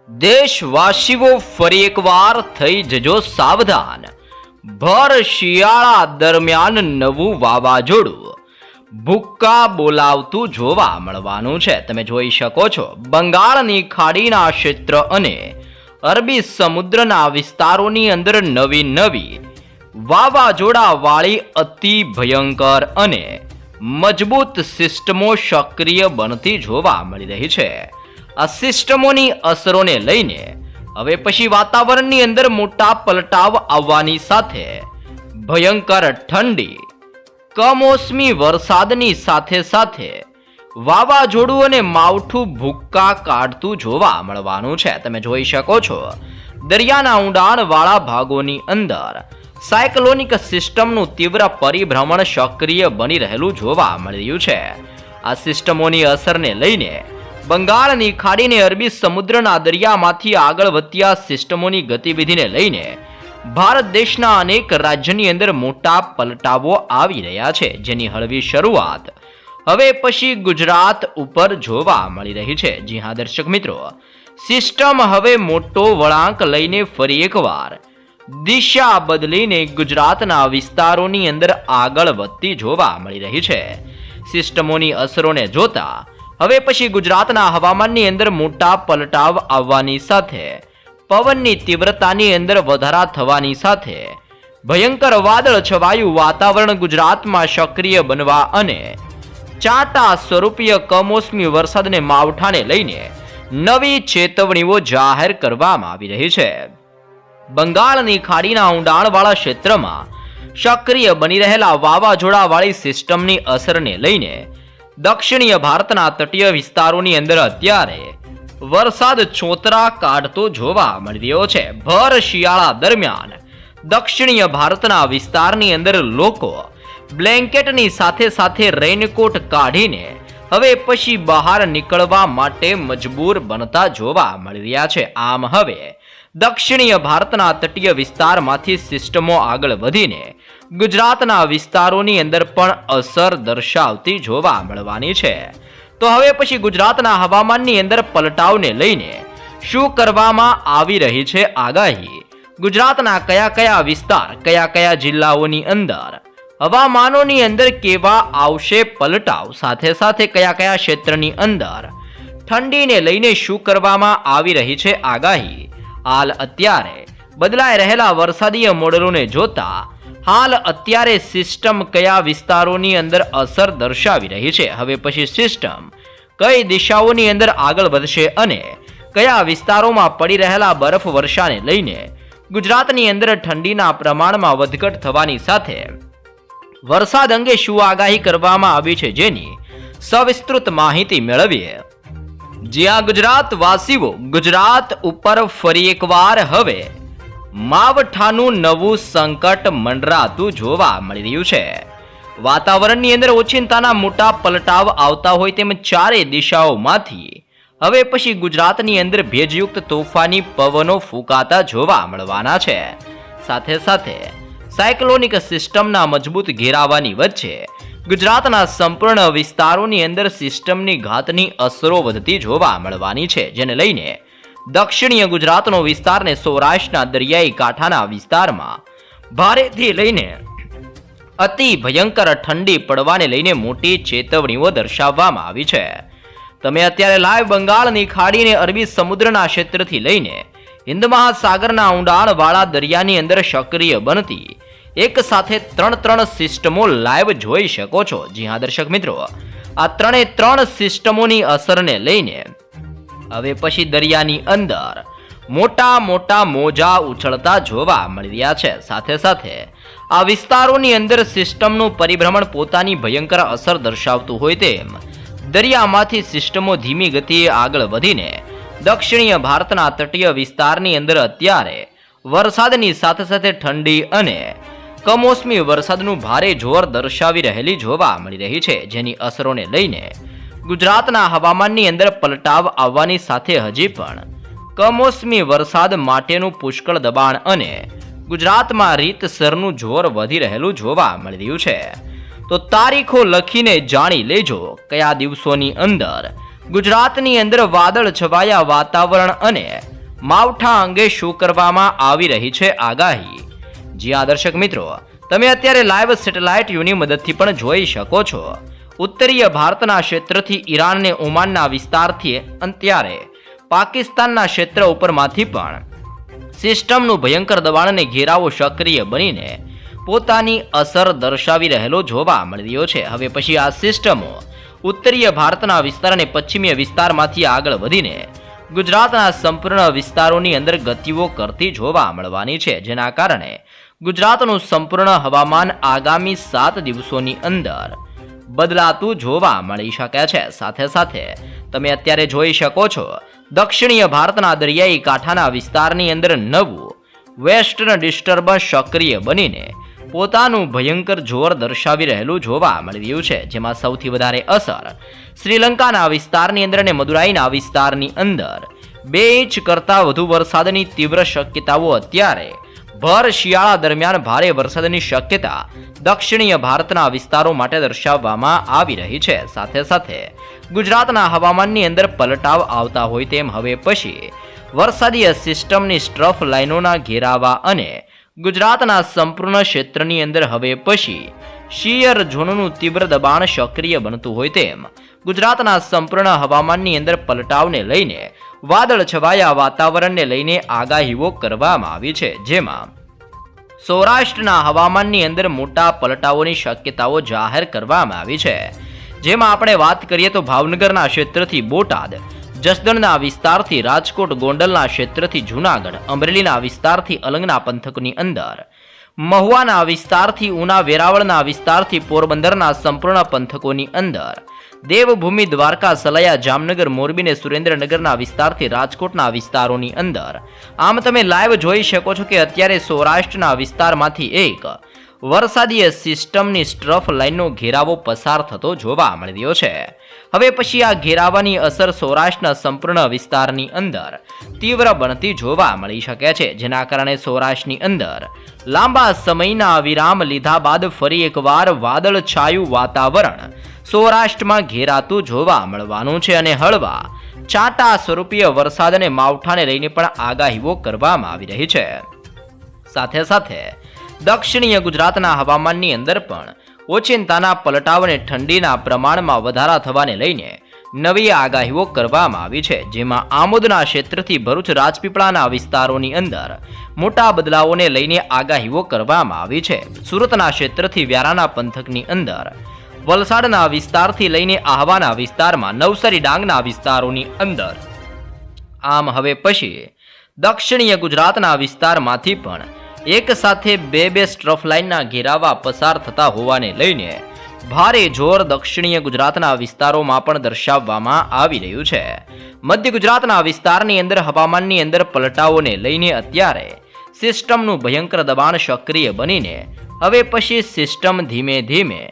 દેશવાસીઓ ફરી એકવાર થઈ જજો સાવધાન. ભર શિયાળા દરમિયાન નવું વાવાઝોડું ભૂક્કા બોલાવતું જોવા મળવાનું છે. તમે જોઈ શકો છો બંગાળની ખાડીના ક્ષેત્ર અને અરબી સમુદ્રના વિસ્તારોની અંદર નવી વાવાઝોડા વાળી અતિ ભયંકર અને મજબૂત સિસ્ટમો સક્રિય બનતી જોવા મળી રહી છે. આ સિસ્ટમોની અસરોને લઈને હવે પછી વાતાવરણની અંદર મોટા પલટાવ આવવાની સાથે ભયંકર ઠંડી, કમોસમી વરસાદની સાથે વાવાઝોડું અને માવઠું ભૂક્કા કાઢતું જોવા મળવાનું છે. તમે જોઈ શકો છો દરિયાના ઊંડાણવાળા ભાગોની અંદર સાયક્લોનિક સિસ્ટમનું તીવ્ર પરિભ્રમણ સક્રિય બની રહેલું જોવા મળી રહ્યું છે. આ સિસ્ટમોની અસરને લઈને બંગાળની ખાડીને અરબી સમુદ્રના દરિયામાંથી આગળ વધતી આ સિસ્ટમોની ગતિવિધિને લઈને ભારત દેશના અનેક રાજ્યની અંદર મોટા પલટાવો આવી રહ્યા છે, જેની હળવી શરૂઆત હવે પછી ગુજરાત ઉપર જોવા મળી રહી છે. જી હા દર્શક મિત્રો, સિસ્ટમ હવે મોટો વળાંક લઈને ફરી એકવાર દિશા બદલીને ગુજરાતના વિસ્તારોની અંદર આગળ વધતી જોવા મળી રહી છે. સિસ્ટમોની અસરોને જોતા હવે પછી ગુજરાતના હવામાનની અંદર મોટા પલટાવ આવવાની સાથે પવનની તીવ્રતાની અંદર વધારા થવાની સાથે ભયંકર વાદળ છવાયું વાતાવરણ ગુજરાતમાં સક્રિય બનવા અને ચાટા સ્વરૂપીય કમોસમી વરસાદને માવઠાને લઈને નવી ચેતવણીઓ જાહેર કરવામાં આવી રહી છે. બંગાળની ખાડીના ઊંડાણવાળા ક્ષેત્રમાં સક્રિય બની રહેલા વાવાઝોડાવાળી સિસ્ટમની અસરને લઈને દક્ષિણીય ભારતના તટીય વિસ્તારોની અંદર અત્યારે વરસાદ છોતરા કાઢતો જોવા મળી રહ્યો છે. ભર શિયાળા દરમિયાન દક્ષિણીય ભારતના વિસ્તારની અંદર લોકો બ્લેન્કેટની સાથે રેઇનકોટ કાઢીને હવે પછી બહાર નીકળવા માટે મજબૂર બનતા જોવા મળી રહ્યા છે. આમ હવે દક્ષિણીય ભારતના તટીય વિસ્તારમાંથી સિસ્ટમો આગળ વધીને ગુજરાતના વિસ્તારોની અંદર પણ અસર દર્શાવતી જોવા મળવાની છે. તો હવે પછી ગુજરાતના હવામાનની અંદર પલટાવને લઈને શું કરવામાં આવી રહી છે આગાહી, ગુજરાતના કયા વિસ્તાર, કયા જિલ્લાઓની અંદર હવામાનોની અંદર કેવા આવશે પલટાવ, સાથે કયા ક્ષેત્રની અંદર ઠંડીને લઈને શું કરવામાં આવી રહી છે આગાહી. હાલ અત્યારે બદલાઈ રહેલા વરસાદીય મોડેલોને જોતા હાલ અત્યારે સિસ્ટમ કયા વિસ્તારોની અંદર અસર દર્શાવી રહી છે, હવે પછી સિસ્ટમ કઈ દિશાઓની અંદર આગળ વધશે અને કયા વિસ્તારોમાં પડી રહેલા બરફ વર્ષાને લઈને ગુજરાતની અંદર ઠંડીના પ્રમાણમાં વધઘટ થવાની સાથે વરસાદ અંગે શું આગાહી કરવામાં આવી છે, જેની સવિસ્તૃત માહિતી મેળવીએ. જ્યાં ગુજરાતવાસીઓ ગુજરાત ઉપર ફરી એકવાર હવે માવઠાનું નવું સંકટ મંડરાતું જોવા મળી રહ્યું છે. વાતાવરણની અંદર ઓચિંતાના મોટા પલટાવ આવતા હોય તેમ ચારે દિશાઓમાંથી હવે પછી ગુજરાતની અંદર ભેજયુક્ત તોફાની પવનો ફૂંકાતા જોવા મળવાના છે. સાથે સાયક્લોનિક સિસ્ટમના મજબૂત ઘેરાવાની વચ્ચે ગુજરાતના સંપૂર્ણ વિસ્તારોની અંદર સિસ્ટમની ઘાતની અસરો વધતી જોવા મળવાની છે, જેને લઈને દક્ષિણીય ગુજરાતનો વિસ્તારને સૌરાષ્ટ્રના દરિયાઈ કાંઠાના વિસ્તારમાં ભારેથી લઈને અતિ ભયંકર ઠંડી પડવાને લઈને મોટી ચેતવણીઓ દર્શાવવામાં આવી છે. તમે અત્યારે લાઈવ બંગાળની ખાડીને અરબી સમુદ્રના ક્ષેત્રથી લઈને હિન્દ મહાસાગરના ઊંડાણવાળા દરિયાની અંદર સક્રિય બનતી એક સાથે ત્રણ સિસ્ટમો લાઈવ જોઈ શકો છો. જી હા દર્શક મિત્રો, આ ત્રણ સિસ્ટમોની અસરને લઈને હવે પછી દરિયાની અંદર મોટા મોજા ઉછળતા જોવા મળી રહ્યા છે. સાથે આ વિસ્તારોની અંદર સિસ્ટમનું પરિભ્રમણ પોતાની ભયંકર અસર દર્શાવતું હોય તેમ દરિયામાંથી સિસ્ટમો ધીમી ગતિએ આગળ વધીને દક્ષિણીય ભારતના તટીય વિસ્તારની અંદર અત્યારે વરસાદની સાથે ઠંડી અને કમોસમી વરસાદનું ભારે જોર દર્શાવી રહેલી જોવા મળી રહી છે, જેની અસરોને લઈને ગુજરાતના હવામાનની અંદર પલટાવ આવવાની સાથે હજી પણ કમોસમી વરસાદ માટેનું પુષ્કળ દબાણ અને ગુજરાતમાં રીતસરનું જોર વધી રહેલું જોવા મળી રહ્યું છે. તો તારીખો લખીને જાણી લેજો કયા દિવસોની અંદર ગુજરાતની અંદર વાદળ છવાયા વાતાવરણ અને માવઠા અંગે શું કરવામાં આવી રહી છે આગાહી? જી હા દર્શક મિત્રો, તમે અત્યારે લાઈવ સેટેલાઇટ વ્યૂની મદદથી પણ જોઈ શકો છો. ઉત્તરીય ભારતના ક્ષેત્રથી ઈરાન અને ઓમાનના વિસ્તારથી અત્યારે પાકિસ્તાનના ક્ષેત્ર ઉપરમાંથી પણ સિસ્ટમનું ભયંકર દબાણ અને ઘેરાવો સક્રિય બનીને પોતાની અસર દર્શાવી રહેલો જોવા મળી રહ્યો છે. હવે પછી આ સિસ્ટમો ઉત્તરીય ભારતના વિસ્તાર અને પશ્ચિમીય વિસ્તારમાંથી આગળ વધીને ગુજરાતના સંપૂર્ણ વિસ્તારોની અંદર ગતિઓ કરતી જોવા મળવાની છે, જેના કારણે ગુજરાતનું સંપૂર્ણ હવામાન આગામી 7 દિવસોની અંદર બદલાતું જોવા મળી શકે છે. સાથે સાથે તમે અત્યારે જોઈ શકો છો દક્ષિણીય ભારતના દરિયાઈ કાંઠાના વિસ્તારની અંદર નવું વેસ્ટર્ન ડિસ્ટર્બન્સ સક્રિય બનીને પોતાનું ભયંકર જોર દર્શાવી રહેલું જોવા મળી રહ્યું છે, જેમાં સૌથી વધારે અસર શ્રીલંકાના વિસ્તારની અંદર અને મદુરાઈના વિસ્તારની અંદર 2 ઇંચ કરતાં વધુ વરસાદની તીવ્ર શક્યતાઓ અત્યારે ભર શિયાળા દરમિયાન ભારે વરસાદની શક્યતા દક્ષિણીય ભારતના વિસ્તારો માટે દર્શાવવામાં આવી રહી છે. સાથે સાથે ગુજરાતના હવામાનની અંદર પલટાવ આવતા હોય તેમ હવે પછી વરસાદીય સિસ્ટમની સ્ટ્રફ લાઇનોના ઘેરાવા અને ગુજરાતના સંપૂર્ણ ક્ષેત્રની અંદર હવે પછી શિયર ઝોનનું તીવ્ર દબાણ સક્રિય બનતું હોય તેમ ગુજરાતના સંપૂર્ણ હવામાનની અંદર પલટાવને લઈને વાદળ છવાયા વાતાવરણને લઈને આગાહીઓ કરવામાં આવી છે, જેમાં સૌરાષ્ટ્રના હવામાનની અંદર મોટા પલટાવોની શક્યતાઓ જાહેર કરવામાં આવી છે. જેમાં આપણે વાત કરીએ તો ભાવનગરના ક્ષેત્રથી બોટાદ, જસદણના વિસ્તારથી રાજકોટ, ગોંડલના ક્ષેત્રથી જૂનાગઢ, અમરેલીના વિસ્તારથી અલંગના પંથકની અંદર, મહુવાના વિસ્તારથી ઉના, વેરાવળના વિસ્તારથી પોરબંદરના સંપૂર્ણ પંથકોની અંદર, દેવભૂમિ, દ્વારકા, સલાયા, જામનગર, મોરબી ને સુરેન્દ્રનગરના વિસ્તારથી રાજકોટના વિસ્તારોની અંદર આમ તમે લાઈવ જોઈ શકો છો કે અત્યારે સૌરાષ્ટ્રના વિસ્તારમાંથી એક વરસાદીય સિસ્ટમની સ્ટ્રફ લાઇનનો ઘેરાવો પસાર થતો જોવા મળી રહ્યો છે. હવે પછી આ ઘેરાવાની અસર સૌરાષ્ટ્રના સંપૂર્ણ વિસ્તારની અંદર તીવ્ર બનતી જોવા મળી શકે છે, જેના કારણે સૌરાષ્ટ્રની અંદર લાંબા સમયના વિરામ લીધા બાદ ફરી એકવાર વાદળ છાયું વાતાવરણ સૌરાષ્ટ્રમાં ઘેરાતું જોવા મળવાનું છે અને હળવા ચાટા સ્વરૂપીય વરસાદ અને માવઠાને લઈને પણ આગાહીઓ કરવામાં આવી રહી છે. સાથે સાથે દક્ષિણીય ગુજરાતના હવામાનની અંદર પણ ઓચિંતાના પલટાવ અને ઠંડીના પ્રમાણમાં વધારા થવાને લઈને નવી આગાહીઓ કરવામાં આવી છે, જેમાં આમોદના ક્ષેત્રથી ભરૂચ, રાજપીપળાના વિસ્તારોની અંદર મોટા બદલાવોને લઈને આગાહીઓ કરવામાં આવી છે. સુરતના ક્ષેત્રથી વ્યારાના પંથકની અંદર, વલસાડના વિસ્તારથી લઈને આહવાના વિસ્તારમાં, નવસારી, ડાંગના વિસ્તારોની અંદર આમ હવે પછી દક્ષિણીય ગુજરાતના વિસ્તારમાંથી પણ એક સાથે બે સ્ટ્રફ લાઇનના ઘેરાવા પસાર થતા હોવાને લઈને ભારે જોર દક્ષિણીય ગુજરાતના વિસ્તારોમાં પણ દર્શાવવામાં આવી રહ્યું છે. મધ્ય ગુજરાતના વિસ્તારની અંદર હવામાનની અંદર પલટાઓને લઈને અત્યારે સિસ્ટમનું ભયંકર દબાણ સક્રિય બનીને હવે પછી સિસ્ટમ ધીમે ધીમે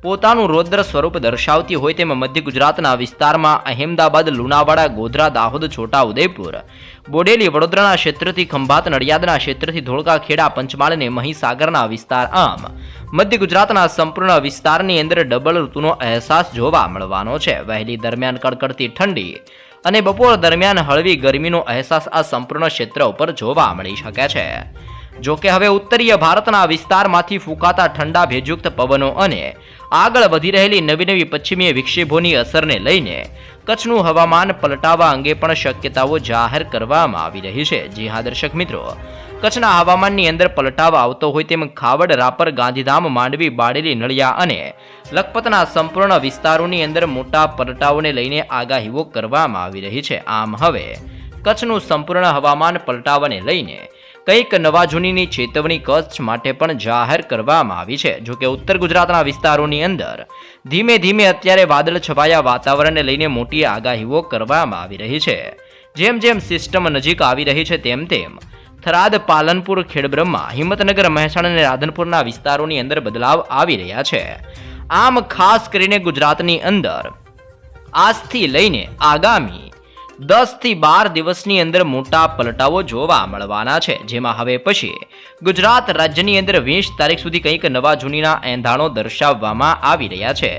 પોતાનું રૌદ્ર સ્વરૂપ દર્શાવતી હોય તેમ મધ્ય ગુજરાતના વિસ્તારમાં અહેમદાબાદ, લુણાવાડા, ગોધરા, દાહોદ, છોટાઉદેપુર, બોડેલી, વડોદરાના ક્ષેત્રથી ખંભાત, નડિયાદના ક્ષેત્રથી ધોળકા, ખેડા, પંચમહાલ અને મહીસાગરના વિસ્તાર આમ મધ્ય ગુજરાતના સંપૂર્ણ વિસ્તારની અંદર ડબલ ઋતુનો અહેસાસ જોવા મળવાનો છે. વહેલી દરમિયાન કડકડતી ઠંડી અને બપોર દરમિયાન હળવી ગરમીનો અહેસાસ આ સંપૂર્ણ ક્ષેત્ર ઉપર જોવા મળી શકે છે. જો કે હવે ઉત્તરીય ભારતના વિસ્તારમાંથી ફૂંકાતા ઠંડા ભેજયુક્ત પવનો અને આગળ વધી રહેલી નવી પશ્ચિમીય વિક્ષેપોની અસરને લઈને કચ્છનું હવામાન પલટાવા અંગે પણ શક્યતાઓ જાહેર કરવામાં આવી રહી છે. જી હા દર્શક મિત્રો, કચ્છના હવામાનની અંદર પલટાવ આવતો હોય તેમ ખાવડ, રાપર, ગાંધીધામ, માંડવી, બાળેલી, નળિયા અને લખપતના સંપૂર્ણ વિસ્તારોની અંદર મોટા પલટાવોને લઈને આગાહીઓ કરવામાં આવી રહી છે. આમ હવે કચ્છનું સંપૂર્ણ હવામાન પલટાવાને લઈને કંઈક નવા જૂનીની ચેતવણી કચ્છ માટે પણ જાહેર કરવામાં આવી છે. જો કે ઉત્તર ગુજરાતના વિસ્તારોની અંદર ધીમે ધીમે અત્યારે વાદળ છવાયા વાતાવરણને લઈને મોટી આગાહીઓ કરવામાં આવી રહી છે. જેમ જેમ સિસ્ટમ નજીક આવી રહી છે તેમ તેમ થરાદ, પાલનપુર, ખેડબ્રહ્મા, હિંમતનગર, મહેસાણા અને રાધનપુરના વિસ્તારોની અંદર બદલાવ આવી રહ્યા છે. આમ ખાસ કરીને ગુજરાતની અંદર આજથી લઈને આગામી 10 થી 12 દિવસની અંદર મોટા પલટાવો જોવા મળવાના છે. જેમાં હવે પછી ગુજરાત રાજ્યની અંદર 20 તારીખ સુધી કંઈક નવા જૂનીના એંધાણો દર્શાવવામાં આવી રહ્યા છે.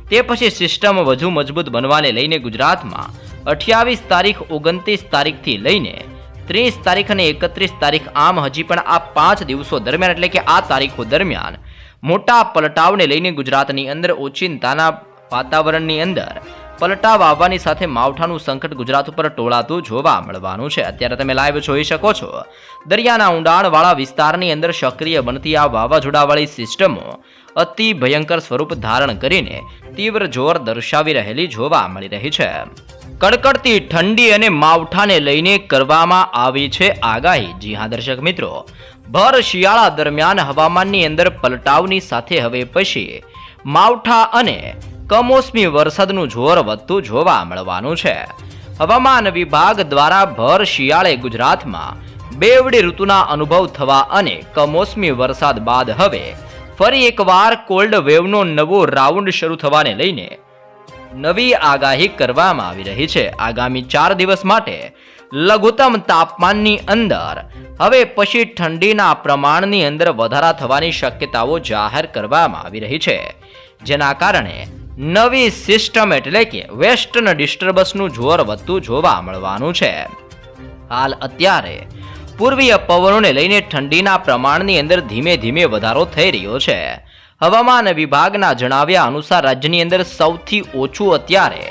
તે પછી સિસ્ટમ વધુ મજબૂત બનવાને લઈને ગુજરાતમાં 28 તારીખ, 29 તારીખથી લઈને 30 તારીખ અને 31 તારીખ આમ હજી પણ આ 5 દિવસો દરમિયાન એટલે કે આ તારીખો દરમિયાન મોટા પલટાવને લઈને ગુજરાતની અંદર ઓચિંતાના વાતાવરણની અંદર પલટાવ આવવાની સાથે માવઠાનું સંકટ ગુજરાત ઉપર ટોળાતું જોવા મળવાનું છે. અત્યારે તમે લાઈવ જોઈ શકો છો દરિયાના ઊંડાણવાળા વિસ્તારની અંદર સક્રિય બનતી આ વાવાઝોડાવાળી સિસ્ટમો અતિ ભયંકર સ્વરૂપ ધારણ કરીને તીવ્ર જોર દર્શાવી રહેલી જોવા મળી રહી છે. કડકડતી ઠંડી અને માવઠાને લઈને કરવામાં આવી છે આગાહી. જી હા દર્શક મિત્રો, ભર શિયાળા દરમિયાન હવામાનની અંદર પલટાવની સાથે હવે પછી માવઠા અને કમોસમી વરસાદનું જોર વધતું જોવા મળવાનું છે. હવામાન વિભાગ દ્વારા ભર શિયાળે ગુજરાતમાં બેવડી ઋતુના અનુભવ થવા અને કમોસમી વરસાદ બાદ હવે ફરી એકવાર કોલ્ડ વેવનો નવો રાઉન્ડ શરૂ થવાને લઈને નવી આગાહી કરવામાં આવી રહી છે. આગામી 4 દિવસ માટે લઘુત્તમ તાપમાનની અંદર હવે પછી ઠંડીના પ્રમાણની અંદર વધારા થવાની શક્યતાઓ જાહેર કરવામાં આવી રહી છે, જેના કારણે નવી સિસ્ટમ એટલે કે વેસ્ટર્ન ડિસ્ટર્બન્સનું જોર વધતું જોવા મળવાનું છે. હાલ અત્યારે પૂર્વીય પવનોને લઈને ઠંડીના પ્રમાણની અંદર ધીમે ધીમે વધારો થઈ રહ્યો છે. હવામાન વિભાગના જણાવ્યા અનુસાર રાજ્યની અંદર સૌથી ઓછું અત્યારે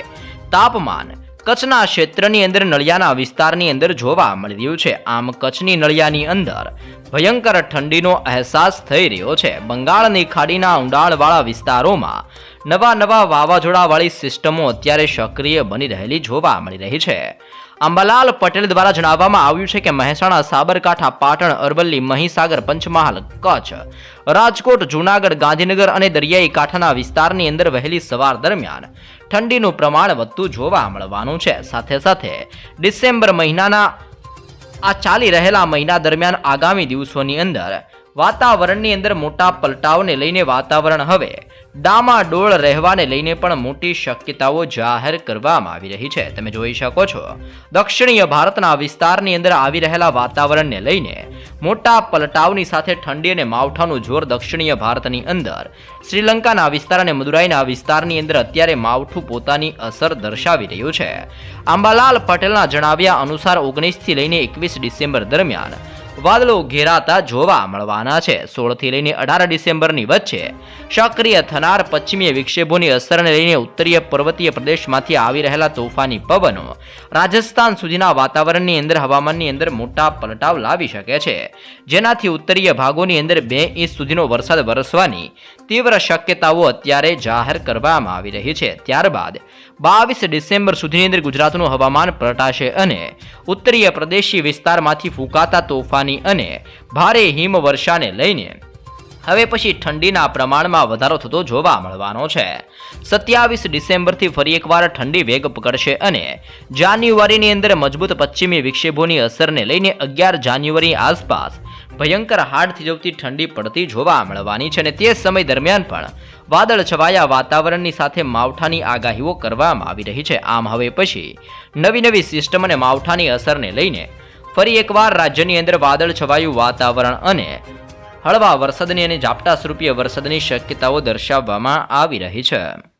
તાપમાન કચ્છના ક્ષેત્રની અંદર નળિયાના વિસ્તારની અંદર જોવા મળી રહ્યું છે. આમ કચ્છની નળિયાની અંદર ભયંકર ઠંડીનો અહેસાસ થઈ રહ્યો છે. બંગાળની ખાડીના ઊંડાણવાળા વિસ્તારોમાં નવા વાવાઝોડાવાળી સિસ્ટમો અત્યારે સક્રિય બની રહેલી જોવા મળી રહી છે. અંબાલાલ પટેલ દ્વારા જણાવવામાં આવ્યું છે કે મહેસાણા, સાબરકાંઠા, પાટણ, અરવલ્લી, મહીસાગર, પંચમહાલ, કચ્છ, રાજકોટ, જૂનાગઢ, ગાંધીનગર અને દરિયાઈ કાંઠાના વિસ્તારની અંદર વહેલી સવાર દરમિયાન ઠંડીનું પ્રમાણ વધતું જોવા મળવાનું છે. સાથે સાથે ડિસેમ્બર મહિનાના આ ચાલી રહેલા મહિના દરમિયાન આગામી દિવસોની અંદર વાતાવરણની અંદર મોટા પલટાવને લઈને વાતાવરણ હવે ડામાડોળ રહેવાને લઈને પણ મોટી શક્યતાઓ જાહેર કરવામાં આવી રહી છે. તમે જોઈ શકો છો દક્ષિણીય ભારતના વિસ્તારની અંદર આવી રહેલા વાતાવરણને લઈને મોટા પલટાવની સાથે ઠંડી અને માવઠાનું જોર દક્ષિણીય ભારતની અંદર શ્રીલંકાના વિસ્તાર અને મદુરાઈના વિસ્તારની અંદર અત્યારે માવઠું પોતાની અસર દર્શાવી રહ્યું છે. અંબાલાલ પટેલના જણાવ્યા અનુસાર 19 થી લઈને 21 ડિસેમ્બર દરમિયાન વાદળો ઘેરાતા જોવા મળવાના છે. 16 થી લઈને 18 ડિસેમ્બરની વચ્ચે સક્રિય થનાર પશ્ચિમીય વિક્ષેપોની અસરને લઈને ઉત્તરીય પર્વતીય પ્રદેશમાંથી આવી રહેલા તોફાની પવનો રાજસ્થાન સુધીના વાતાવરણની અંદર હવામાનની અંદર મોટા પલટાવ લાવી શકે છે, જેનાથી ઉત્તરીય ભાગોની અંદર 2 ઇંચ સુધીનો વરસાદ વરસવાની તીવ્ર શક્યતાઓ અત્યારે જાહેર કરવામાં આવી રહી છે. ત્યારબાદ 22 ડિસેમ્બર સુધીની અંદર ગુજરાતનું હવામાન પલટાશે અને ઉત્તરીય પ્રદેશી વિસ્તારમાંથી ફૂંકાતા તોફાની અને ભારે હિમવર્ષાને લઈને હવે પછી ઠંડીના પ્રમાણમાં વધારો થતો જોવા મળવાનો છે. 27 ડિસેમ્બરથી ફરી એકવાર ઠંડી વેગ પકડશે અને જાન્યુઆરીની અંદર મજબૂત પશ્ચિમી વિક્ષેપોની અસરને લઈને 11 જાન્યુઆરી આસપાસ ભયંકર હાડ થીજવતી ઠંડી પડતી જોવા મળવાની છે અને તે સમય દરમિયાન પણ વાદળ છવાયા વાતાવરણની સાથે માવઠાની આગાહીઓ કરવામાં આવી રહી છે. આમ હવે પછી નવી સિસ્ટમ અને માવઠાની અસરને લઈને ફરી એકવાર રાજ્યની અંદર વાદળ છવાયું વાતાવરણ અને હળવા વરસાદની અને ઝાપટા સ્વરૂપીય વરસાદની શક્યતાઓ દર્શાવવામાં આવી રહી છે.